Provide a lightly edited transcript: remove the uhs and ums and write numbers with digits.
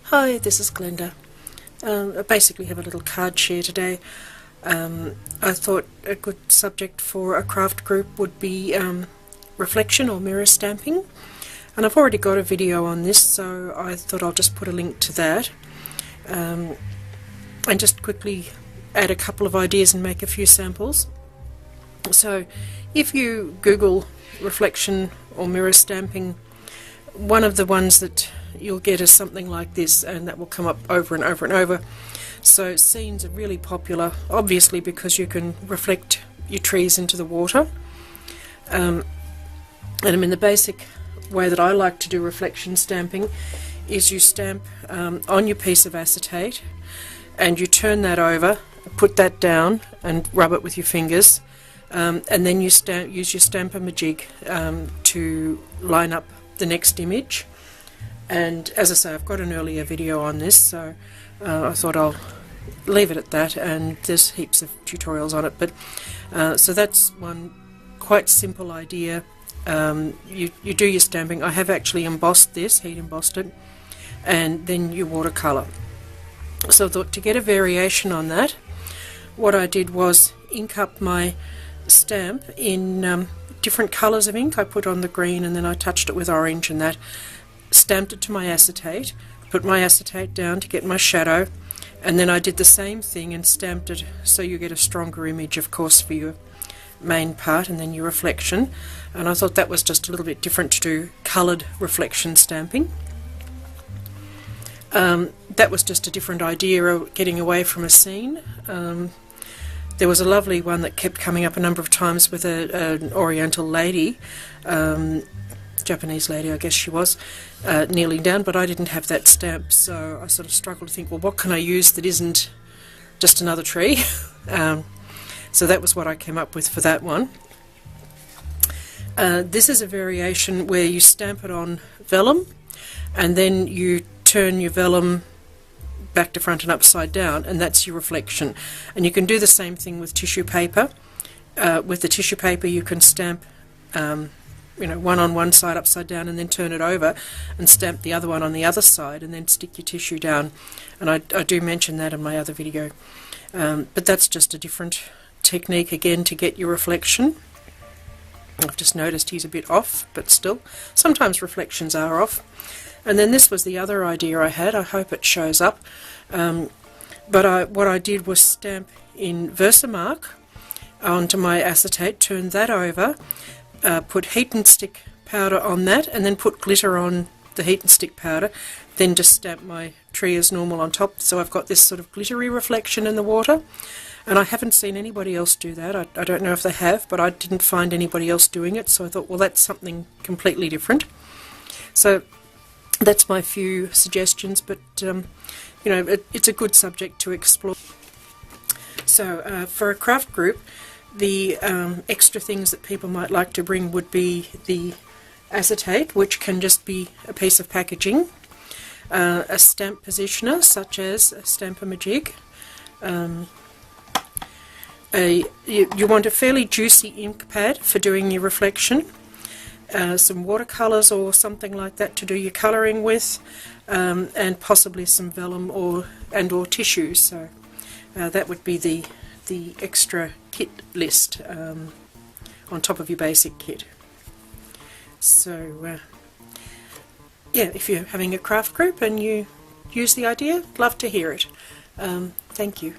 Hi, this is Glenda. I basically have a little card share today. I thought a good subject for a craft group would be reflection or mirror stamping, and I've already got a video on this, so I thought I'll just put a link to that and just quickly add a couple of ideas and make a few samples. So if you Google reflection or mirror stamping, one of the ones that you'll get is something like this, and that will come up over and over and over. So scenes are really popular, obviously, because you can reflect your trees into the water. And I mean, the basic way that I like to do reflection stamping is you stamp on your piece of acetate, and you turn that over, put that down and rub it with your fingers, and then you use your Stamp-O-Majig to line up the next image. And as I say, I've got an earlier video on this, so I thought I'll leave it at that, and there's heaps of tutorials on it. But so that's one quite simple idea. You do your stamping. I have actually embossed this, heat embossed it, and then you watercolour. So I thought to get a variation on that, what I did was ink up my stamp in different colours of ink. I put on the green, and then I touched it with orange, and that stamped it to my acetate, put my acetate down to get my shadow, and then I did the same thing and stamped it so you get a stronger image, of course, for your main part and then your reflection. And I thought that was just a little bit different to do coloured reflection stamping. That was just a different idea of getting away from a scene. There was a lovely one that kept coming up a number of times with an Oriental lady, Japanese lady I guess she was, kneeling down, but I didn't have that stamp, so I sort of struggled to think, well, what can I use that isn't just another tree? So that was what I came up with for that one. This is a variation where you stamp it on vellum, and then you turn your vellum back to front and upside down, and that's your reflection. And you can do the same thing with tissue paper. With the tissue paper you can stamp one on one side upside down, and then turn it over and stamp the other one on the other side, and then stick your tissue down. And I do mention that in my other video. But that's just a different technique again to get your reflection. I've just noticed he's a bit off, but still, sometimes reflections are off. And then this was the other idea I had. I hope it shows up. But what I did was stamp in Versamark onto my acetate, turn that over, put heat and stick powder on that, and then put glitter on the heat and stick powder, then just stamp my tree as normal on top. So I've got this sort of glittery reflection in the water, and I haven't seen anybody else do that. I don't know if they have, but I didn't find anybody else doing it, so I thought, well, that's something completely different. So that's my few suggestions, but it's a good subject to explore. So for a craft group, the extra things that people might like to bring would be the acetate, which can just be a piece of packaging, a stamp positioner such as a Stamp-O-Majig. You want a fairly juicy ink pad for doing your reflection, some watercolours or something like that to do your colouring with, and possibly some vellum or tissue. So that would be the extra kit list on top of your basic kit. So yeah, if you're having a craft group and you use the idea, love to hear it. Thank you.